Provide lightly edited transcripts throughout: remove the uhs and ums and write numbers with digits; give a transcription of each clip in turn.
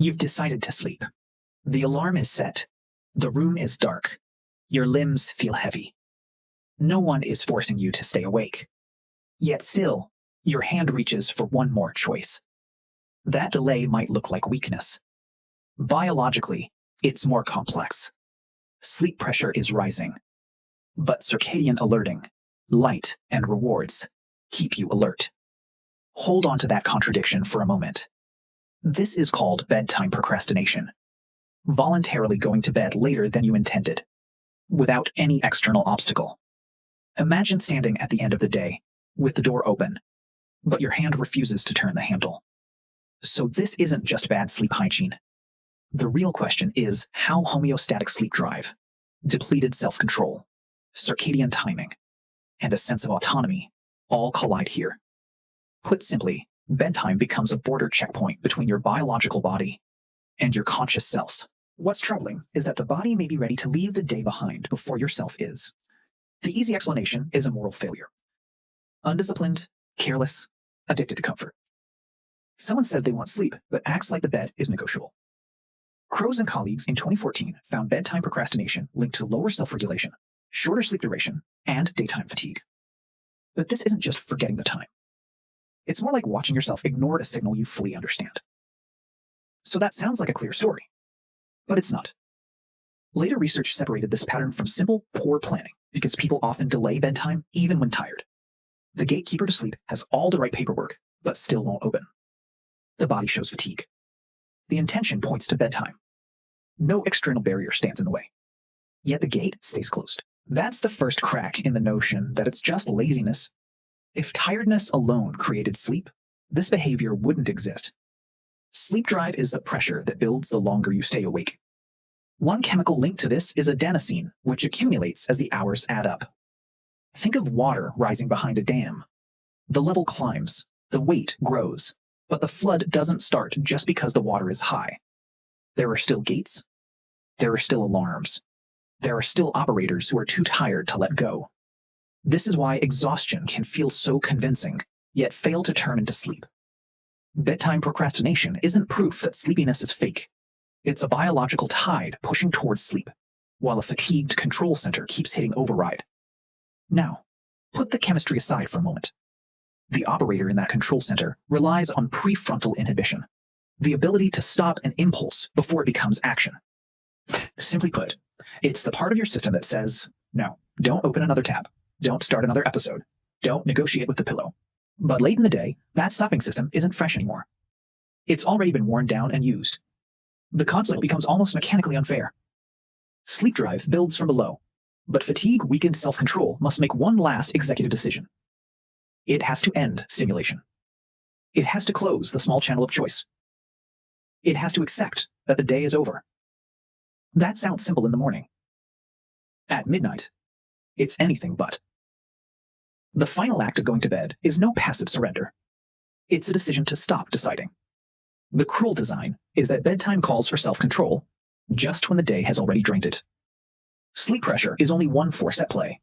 You've decided to sleep. The alarm is set. The room is dark. Your limbs feel heavy. No one is forcing you to stay awake. Yet still, your hand reaches for one more choice. That delay might look like weakness. Biologically, it's more complex. Sleep pressure is rising. But circadian alerting, light, and rewards keep you alert. Hold on to that contradiction for a moment. This is called bedtime procrastination. Voluntarily going to bed later than you intended, without any external obstacle. Imagine standing at the end of the day, with the door open, but your hand refuses to turn the handle. So this isn't just bad sleep hygiene. The real question is how homeostatic sleep drive, depleted self-control, circadian timing, and a sense of autonomy all collide here. Put simply, bedtime becomes a border checkpoint between your biological body and your conscious self. What's troubling is that the body may be ready to leave the day behind before your self is. The easy explanation is a moral failure. Undisciplined, careless, addicted to comfort. Someone says they want sleep, but acts like the bed is negotiable. Crows and colleagues in 2014 found bedtime procrastination linked to lower self-regulation, shorter sleep duration, and daytime fatigue. But this isn't just forgetting the time. It's more like watching yourself ignore a signal you fully understand. So that sounds like a clear story, but it's not. Later research separated this pattern from simple, poor planning because people often delay bedtime even when tired. The gatekeeper to sleep has all the right paperwork, but still won't open. The body shows fatigue. The intention points to bedtime. No external barrier stands in the way. Yet the gate stays closed. That's the first crack in the notion that it's just laziness. If tiredness alone created sleep, this behavior wouldn't exist. Sleep drive is the pressure that builds the longer you stay awake. One chemical linked to this is adenosine, which accumulates as the hours add up. Think of water rising behind a dam. The level climbs, the weight grows, but the flood doesn't start just because the water is high. There are still gates. There are still alarms. There are still operators who are too tired to let go. This is why exhaustion can feel so convincing, yet fail to turn into sleep. Bedtime procrastination isn't proof that sleepiness is fake. It's a biological tide pushing towards sleep, while a fatigued control center keeps hitting override. Now, put the chemistry aside for a moment. The operator in that control center relies on prefrontal inhibition, the ability to stop an impulse before it becomes action. Simply put, it's the part of your system that says, no, don't open another tab, don't start another episode, don't negotiate with the pillow. But late in the day, that stopping system isn't fresh anymore. It's already been worn down and used. The conflict becomes almost mechanically unfair. Sleep drive builds from below, but fatigue-weakened self-control must make one last executive decision. It has to end stimulation. It has to close the small channel of choice. It has to accept that the day is over. That sounds simple in the morning. At midnight, it's anything but. The final act of going to bed is no passive surrender. It's a decision to stop deciding. The cruel design is that bedtime calls for self-control just when the day has already drained it. Sleep pressure is only one force at play.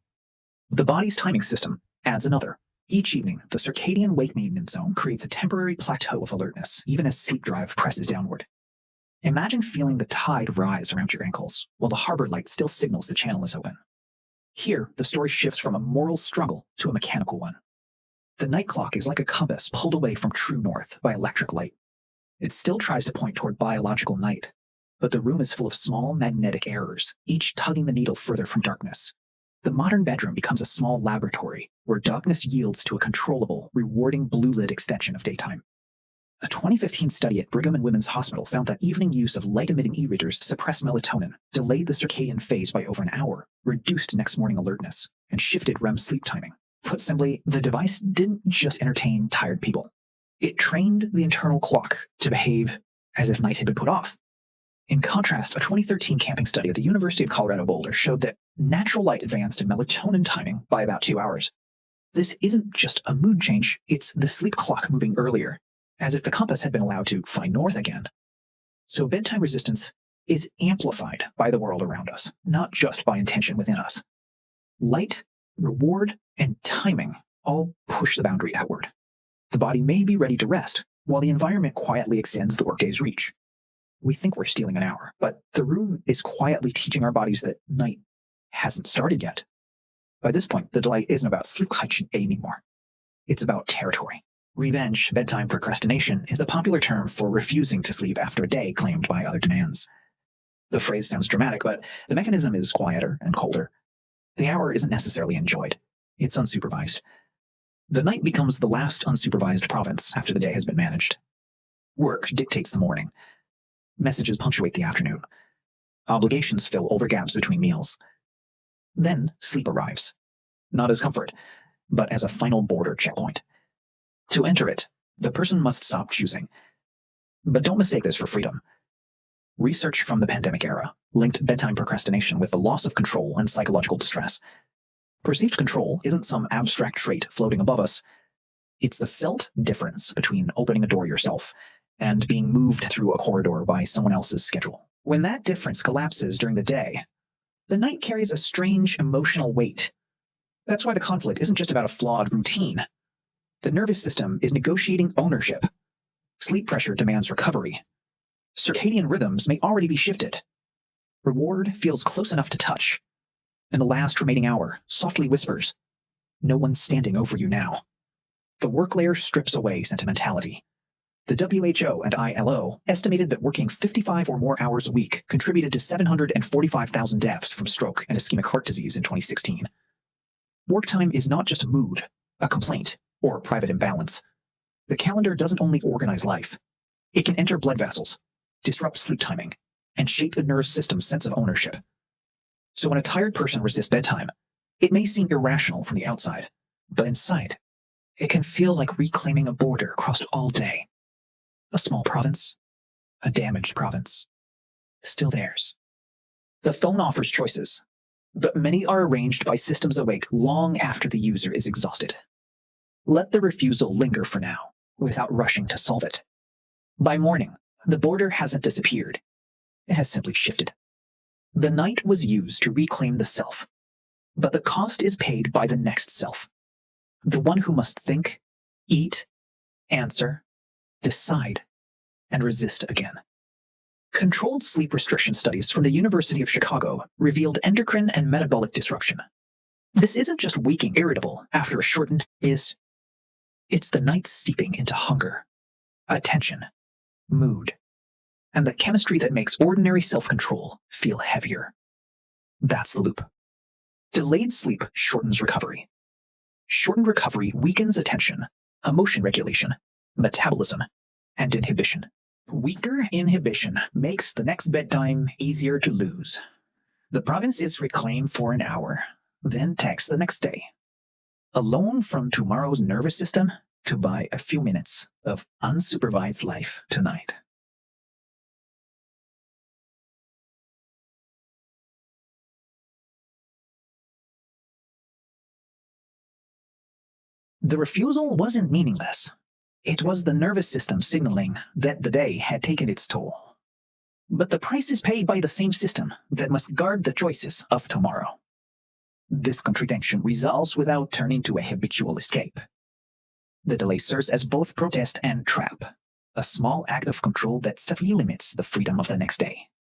The body's timing system adds another. Each evening, the circadian wake maintenance zone creates a temporary plateau of alertness, even as sleep drive presses downward. Imagine feeling the tide rise around your ankles, while the harbor light still signals the channel is open. Here, the story shifts from a moral struggle to a mechanical one. The night clock is like a compass pulled away from true north by electric light. It still tries to point toward biological night, but the room is full of small magnetic errors, each tugging the needle further from darkness. The modern bedroom becomes a small laboratory where darkness yields to a controllable, rewarding blue-lit extension of daytime. A 2015 study at Brigham and Women's Hospital found that evening use of light-emitting e-readers suppressed melatonin, delayed the circadian phase by over an hour, reduced next morning alertness, and shifted REM sleep timing. Put simply, the device didn't just entertain tired people. It trained the internal clock to behave as if night had been put off. In contrast, a 2013 camping study at the University of Colorado Boulder showed that natural light advanced melatonin timing by about 2 hours. This isn't just a mood change, it's the sleep clock moving earlier, as if the compass had been allowed to find north again. So bedtime resistance is amplified by the world around us, not just by intention within us. Light, reward, and timing all push the boundary outward. The body may be ready to rest, while the environment quietly extends the workday's reach. We think we're stealing an hour, but the room is quietly teaching our bodies that night hasn't started yet. By this point, the delay isn't about sleep hygiene anymore. It's about territory. Revenge, bedtime procrastination, is the popular term for refusing to sleep after a day claimed by other demands. The phrase sounds dramatic, but the mechanism is quieter and colder. The hour isn't necessarily enjoyed. It's unsupervised. The night becomes the last unsupervised province after the day has been managed. Work dictates the morning. Messages punctuate the afternoon. Obligations fill over gaps between meals. Then sleep arrives. Not as comfort, but as a final border checkpoint. To enter it, the person must stop choosing. But don't mistake this for freedom. Research from the pandemic era linked bedtime procrastination with the loss of control and psychological distress. Perceived control isn't some abstract trait floating above us. It's the felt difference between opening a door yourself and being moved through a corridor by someone else's schedule. When that difference collapses during the day, the night carries a strange emotional weight. That's why the conflict isn't just about a flawed routine. The nervous system is negotiating ownership. Sleep pressure demands recovery. Circadian rhythms may already be shifted. Reward feels close enough to touch. And the last remaining hour softly whispers, "No one's standing over you now." The work layer strips away sentimentality. The WHO and ILO estimated that working 55 or more hours a week contributed to 745,000 deaths from stroke and ischemic heart disease in 2016. Work time is not just a mood, a complaint, or a private imbalance. The calendar doesn't only organize life. It can enter blood vessels, disrupt sleep timing, and shape the nervous system's sense of ownership. So when a tired person resists bedtime, it may seem irrational from the outside, but inside, it can feel like reclaiming a border across all day. A small province, a damaged province, still theirs. The phone offers choices, but many are arranged by systems awake long after the user is exhausted. Let the refusal linger for now, without rushing to solve it. By morning, the border hasn't disappeared. It has simply shifted. The night was used to reclaim the self, but the cost is paid by the next self. The one who must think, eat, answer, decide, and resist again. Controlled sleep restriction studies from the University of Chicago revealed endocrine and metabolic disruption. This isn't just waking irritable after a shortened it's the night seeping into hunger, attention, mood, and the chemistry that makes ordinary self-control feel heavier. That's the loop. Delayed sleep shortens recovery. Shortened recovery weakens attention, emotion regulation, metabolism, and inhibition. Weaker inhibition makes the next bedtime easier to lose. The province is reclaimed for an hour, then text the next day. A loan from tomorrow's nervous system to buy a few minutes of unsupervised life tonight. The refusal wasn't meaningless. It was the nervous system signaling that the day had taken its toll. But the price is paid by the same system that must guard the choices of tomorrow. This contradiction resolves without turning to a habitual escape. The delay serves as both protest and trap, a small act of control that subtly limits the freedom of the next day.